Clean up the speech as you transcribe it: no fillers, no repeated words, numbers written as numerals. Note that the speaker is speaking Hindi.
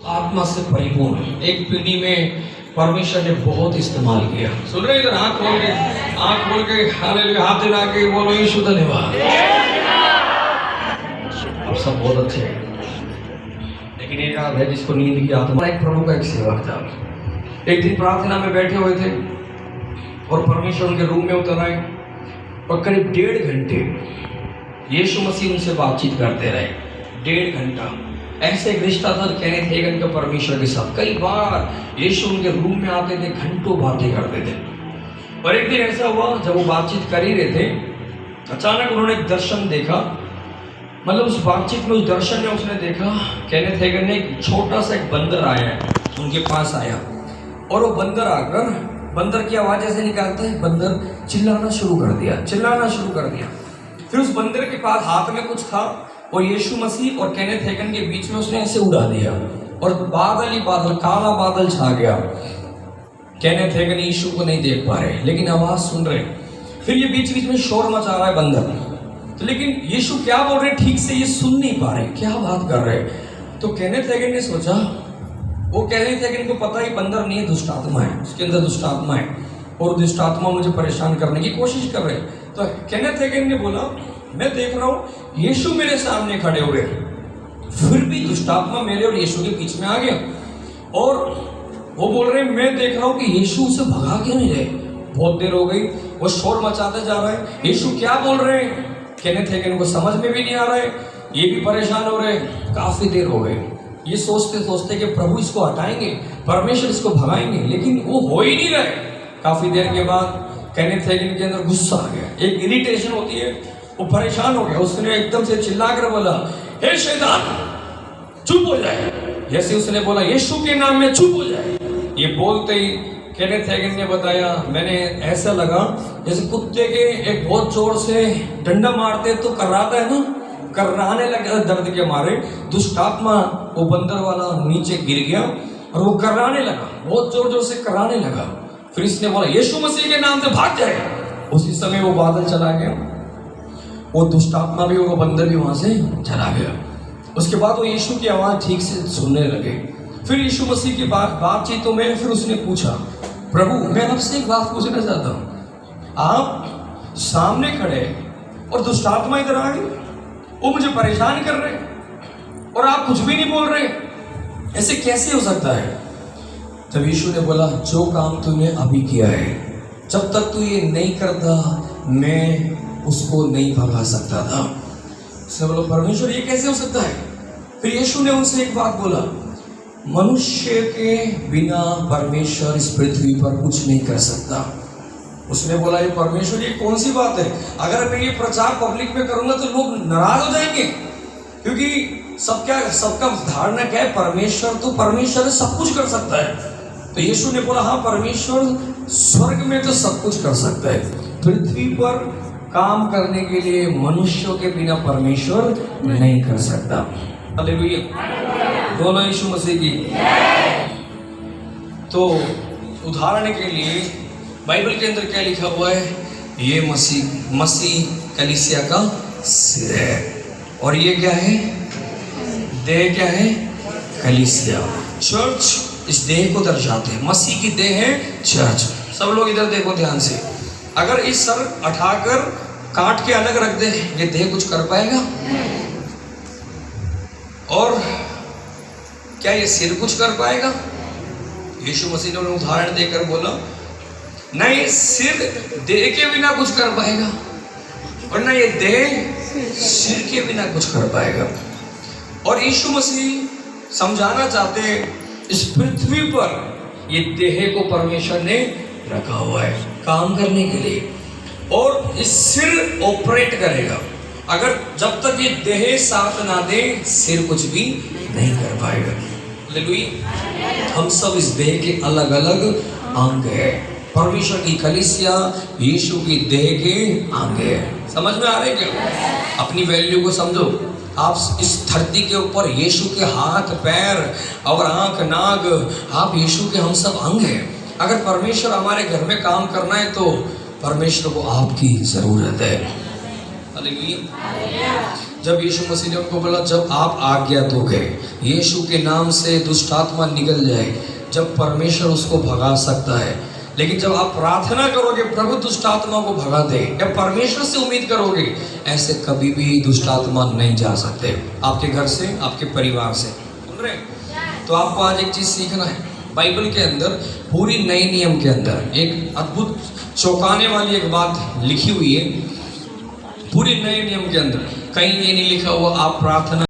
आत्मा से परिपूर्ण एक पीढ़ी में परमेश्वर ने बहुत इस्तेमाल किया। सुन रहे इधर आंख खोल के हालेलुया हाथ हिला के बोलो यीशु धन्यवाद। आप सब बहुत अच्छे हैं, लेकिन एक आध है जिसको नींद की आत्मा। एक प्रभु का एक सेवक था, एक दिन प्रार्थना में बैठे हुए थे और परमेश्वर उनके रूम में उतर आए और करीब 1.5 घंटे यीशु मसीह उनसे बातचीत करते रहे। 1.5 घंटा ऐसे एक रिश्ता था केनेथ हेगन का परमेश्वर के साथ। कई बार यीशु उनके रूम में आते थे, घंटों बातें करते थे। और एक दिन ऐसा हुआ जब वो बातचीत कर ही रहे थे, अचानक उन्होंने एक दर्शन देखा। मतलब उस बातचीत में उस दर्शन में उसने देखा केनेथ हेगन ने एक छोटा सा एक बंदर आया है, उनके पास आया और वो बंदर आकर बंदर की आवाज ऐसे निकालता है, बंदर चिल्लाना शुरू कर दिया। फिर उस बंदर के पास हाथ में कुछ था और यीशु मसीह और केनेथ हेगन के बीच में उसने ऐसे उड़ा दिया और बादल ही बादल, काला बादल छा गया। केनेथ हेगन यीशु को नहीं देख पा रहे लेकिन आवाज सुन रहे। फिर ये बीच बीच में शोर मचा रहा है बंदर, तो लेकिन यीशु क्या बोल रहे ठीक से ये सुन नहीं पा रहे, क्या बात कर रहे। तो केनेथ हेगन ने सोचा, वो केनेथ हेगन को पता ही बंदर नहीं है, दुष्ट आत्मा है, उसके अंदर दुष्ट आत्मा है और दुष्ट आत्मा मुझे परेशान करने की कोशिश कर रहे। तो केनेथ हेगन ने बोला, मैं देख रहा हूं यीशु मेरे सामने खड़े हुए, फिर भी दुष्टात्मा मेरे और यीशु के बीच में आ गया। और वो बोल रहे मैं देख रहा हूं कि यीशु उसे भगा क्यों नहीं रहे। बहुत देर हो गई, वो शोर मचाते जा रहा है, यीशु क्या बोल रहे हैं केनेथ हेगन को समझ में भी नहीं आ रहा है, ये भी परेशान हो रहे। काफी देर हो गई, ये सोचते सोचते कि प्रभु इसको हटाएंगे, परमेश्वर इसको भगाएंगे, लेकिन वो हो ही नहीं रहे। काफी देर के बाद केनेथ हेगन के अंदर गुस्सा आ गया, एक इरिटेशन होती है, वो परेशान हो गया। उसने एकदम से चिल्लाकर बोला, हे शैतान चुप हो जाए। जैसे उसने बोला यीशु के नाम में चुप हो जाए, ये बोलते ही केनेथ हेगन ने बताया, मैंने ऐसा लगा जैसे कुत्ते के एक बहुत जोर से डंडा मारते तो कर्राता है ना, कर्राने लगा दर्द के मारे। दुष्ट आत्मा वो बंदर वाला नीचे गिर गया और वो कर्राने लगा, बहुत जोर जोर से कर्राने लगा। फिर इसने बोला यीशु मसीह के नाम से भाग जाए। उसी समय वो बादल चला गया, वो दुष्ट आत्मा भी, वो बंदर भी वहां से चला गया। उसके बाद वो यीशु की आवाज ठीक से सुनने लगे। फिर यीशु मसीह की बातचीतों में फिर उसने पूछा, प्रभु मैं आपसे एक बात पूछना चाहता हूँ, आप सामने खड़े और दुष्ट आत्मा इधर आ गई, वो मुझे परेशान कर रहे और आप कुछ भी नहीं बोल रहे, ऐसे कैसे हो सकता है। तब यीशु ने बोला, जो काम तूने अभी किया है, जब तक तू ये नहीं करता मैं उसको नहीं भगा सकता था। उसने बोला, परमेश्वर ये कैसे हो सकता है। फिर यीशु ने उनसे एक बात बोला, मनुष्य के बिना परमेश्वर इस पृथ्वी पर कुछ नहीं कर सकता। उसने बोला, ये परमेश्वर ये कौन सी बात है, अगर मैं ये प्रचार पब्लिक में करूंगा तो लोग नाराज हो जाएंगे, क्योंकि सबका धारणा क्या है, परमेश्वर सब कुछ कर सकता है। तो यीशु ने बोला, हाँ परमेश्वर स्वर्ग में तो सब कुछ कर सकता है, पृथ्वी पर काम करने के लिए मनुष्यों के बिना परमेश्वर नहीं कर सकता। हालेलुया, बोलो यीशु मसीह की। तो उदाहरण के लिए बाइबल के अंदर क्या लिखा हुआ है, ये मसीह कलीसिया का सिर है और ये क्या है, देह क्या है, कलीसिया। चर्च इस देह को दर्शाते हैं, मसीह की देह है चर्च। सब लोग इधर देखो ध्यान से, अगर इस सर उठाकर काट के अलग रख दे, ये देह कुछ कर पाएगा? और क्या ये सिर कुछ कर पाएगा? यीशु मसीह ने उदाहरण देकर बोला, ना ये सिर देह के बिना कुछ कर पाएगा और ना ये देह सिर के बिना कुछ कर पाएगा। और यीशु मसीह समझाना चाहते हैं, इस पृथ्वी पर ये देह को परमेश्वर ने रखा हुआ है काम करने के लिए, और इस सिर ऑपरेट करेगा। अगर जब तक ये देह साथ ना दे, सिर कुछ भी नहीं कर पाएगा। हालेलुया, हम सब इस देह के अलग अलग अंग है। परमेश्वर की कलीसिया यीशु की देह के अंग है। समझ में आ रहे क्या? अपनी वैल्यू को समझो। आप इस धरती के ऊपर यीशु के हाथ पैर और आंख नाक, आप यीशु के हम सब अंग हैं। अगर परमेश्वर हमारे घर में काम करना है तो परमेश्वर को आपकी जरूरत है। हालेलुया। जब यीशु मसीह ने उनको बोला जब आप आज्ञा दोगे, यीशु के नाम से दुष्ट आत्मा निकल जाए, जब परमेश्वर उसको भगा सकता है। लेकिन जब आप प्रार्थना करोगे प्रभु दुष्ट आत्मा को भगा दे, या परमेश्वर से उम्मीद करोगे, ऐसे कभी भी दुष्ट आत्मा नहीं जा सकते आपके घर से, आपके परिवार से। सुन रहे? तो आपको आज एक चीज सीखना है। बाइबल के अंदर पूरी नए नियम के अंदर एक अद्भुत चौंकाने वाली एक बात लिखी हुई है। पूरी नए नियम के अंदर कहीं ये नहीं लिखा हुआ आप प्रार्थना